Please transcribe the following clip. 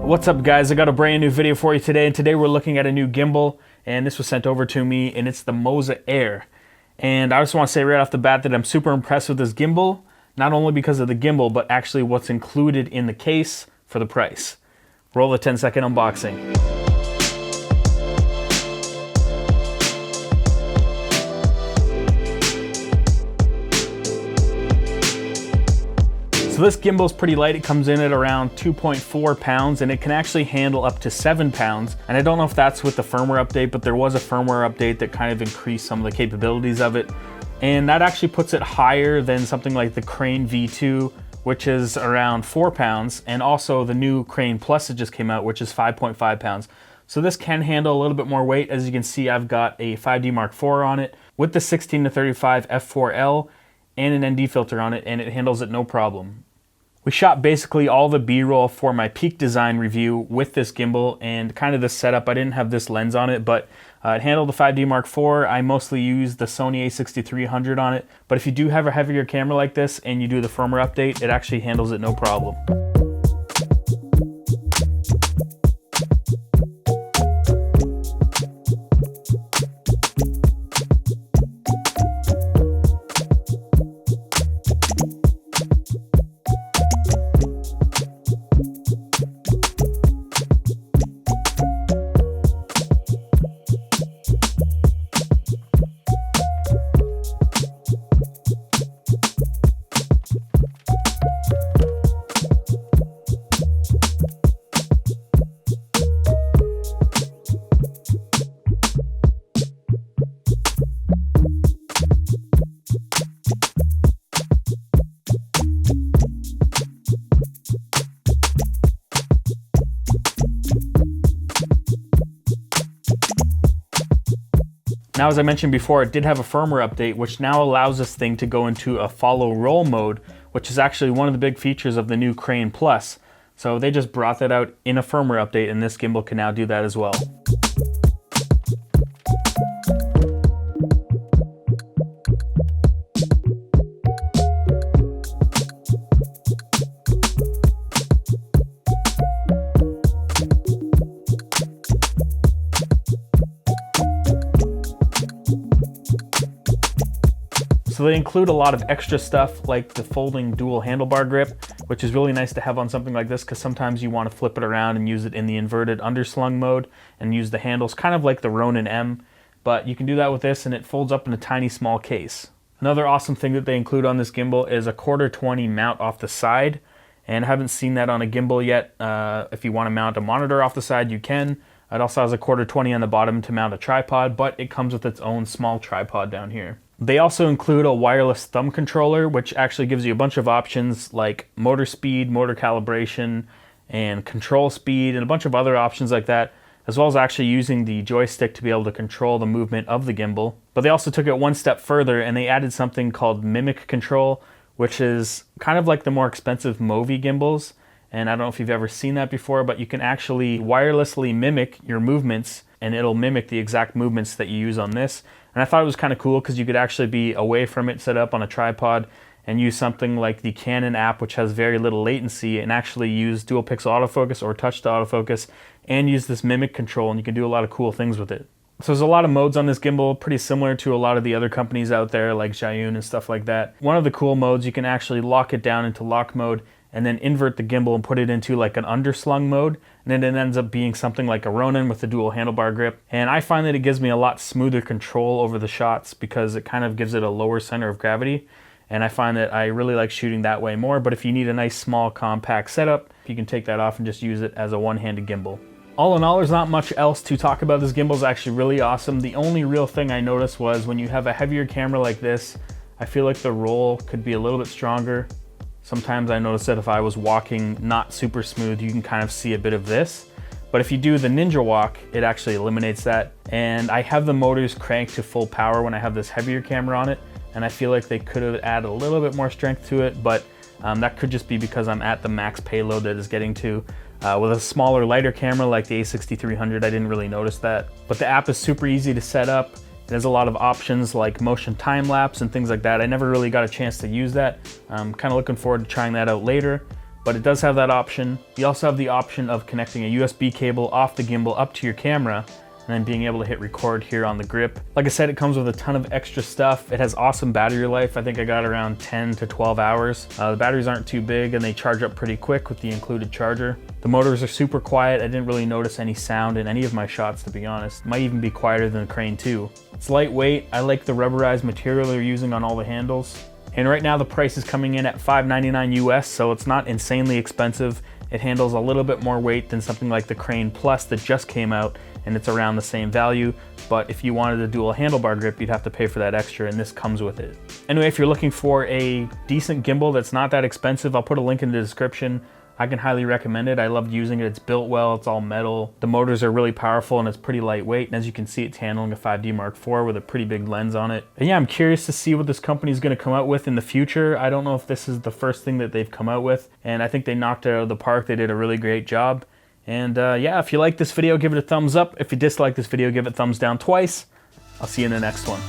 What's up guys, I got a brand new video for you today, and today we're looking at a new gimbal, and this was sent over to me, and it's the Moza Air. And I just want to say right off the bat that I'm super impressed with this gimbal, not only because of the gimbal, but actually what's included in the case for the price. Roll the 10-second unboxing. So this gimbal is pretty light. It comes in at around 2.4 pounds, and it can actually handle up to 7 pounds. And I don't know if that's with the firmware update, but there was a firmware update that kind of increased some of the capabilities of it. And that actually puts it higher than something like the Crane V2, which is around 4 pounds. And also the new Crane Plus that just came out, which is 5.5 pounds. So this can handle a little bit more weight. As you can see, I've got a 5D Mark IV on it with the 16-35 f4L and an ND filter on it, and it handles it no problem. We shot basically all the B-roll for my peak design review with this gimbal and kind of the setup. I didn't have this lens on it, but it handled the 5D Mark IV. I mostly used the Sony a6300 on it, but if you do have a heavier camera like this and you do the firmware update, it actually handles it no problem. Now, as I mentioned before, it did have a firmware update, which now allows this thing to go into a follow roll mode, which is actually one of the big features of the new Crane Plus. So they just brought that out in a firmware update, and this gimbal can now do that as well. So they include a lot of extra stuff like the folding dual handlebar grip, which is really nice to have on something like this because sometimes you want to flip it around and use it in the inverted underslung mode and use the handles kind of like the Ronin M, but you can do that with this and it folds up in a tiny small case. Another awesome thing that they include on this gimbal is a 1/4-20 mount off the side, and I haven't seen that on a gimbal yet. If you want to mount a monitor off the side, you can. It also has a 1/4-20 on the bottom to mount a tripod, but it comes with its own small tripod down here. They also include a wireless thumb controller, which actually gives you a bunch of options like motor speed, motor calibration, and control speed, and a bunch of other options like that, as well as actually using the joystick to be able to control the movement of the gimbal. But they also took it one step further and they added something called Mimic Control, which is kind of like the more expensive Movi gimbals. And I don't know if you've ever seen that before, but you can actually wirelessly mimic your movements and it'll mimic the exact movements that you use on this. And I thought it was kind of cool because you could actually be away from it, set up on a tripod, and use something like the Canon app, which has very little latency, and actually use dual pixel autofocus or touch to autofocus, and use this Mimic Control, and you can do a lot of cool things with it. So there's a lot of modes on this gimbal, pretty similar to a lot of the other companies out there like Zhiyun and stuff like that. One of the cool modes, you can actually lock it down into lock mode and then invert the gimbal and put it into like an underslung mode, and then it ends up being something like a Ronin with a dual handlebar grip. And I find that it gives me a lot smoother control over the shots because it kind of gives it a lower center of gravity, and I find that I really like shooting that way more. But if you need a nice small compact setup, you can take that off and just use it as a one-handed gimbal. All in all, there's not much else to talk about. This gimbal is actually really awesome. The only real thing I noticed was when you have a heavier camera like this, I feel like the roll could be a little bit stronger. Sometimes I notice that if I was walking not super smooth, you can kind of see a bit of this. But if you do the ninja walk, it actually eliminates that. And I have the motors cranked to full power when I have this heavier camera on it, and I feel like they could have added a little bit more strength to it, but that could just be because I'm at the max payload that it's getting to. With a smaller, lighter camera like the a6300, I didn't really notice that. But the app is super easy to set up. It has a lot of options like motion time-lapse and things like that. I never really got a chance to use that. I'm kind of looking forward to trying that out later. but it does have that option. You also have the option of connecting a USB cable off the gimbal up to your camera, and then being able to hit record here on the grip. Like I said, it comes with a ton of extra stuff. It has awesome battery life. I think I got around 10 to 12 hours. The batteries aren't too big and they charge up pretty quick with the included charger. The motors are super quiet. I didn't really notice any sound in any of my shots, to be honest. Might even be quieter than the Crane 2. It's lightweight. I like the rubberized material they're using on all the handles. And right now the price is coming in at $5.99 US, so it's not insanely expensive. It handles a little bit more weight than something like the Crane Plus that just came out, and it's around the same value. But if you wanted a dual handlebar grip, you'd have to pay for that extra, and this comes with it. Anyway, if you're looking for a decent gimbal that's not that expensive, I'll put a link in the description. I can highly recommend it. I loved using it. It's built well, it's all metal. The motors are really powerful and it's pretty lightweight. And as you can see, it's handling a 5D Mark IV with a pretty big lens on it. And yeah, I'm curious to see what this company is gonna come out with in the future. I don't know if this is the first thing that they've come out with. And I think they knocked it out of the park. They did a really great job. And yeah, if you like this video, give it a thumbs up. If you dislike this video, give it thumbs down twice. I'll see you in the next one.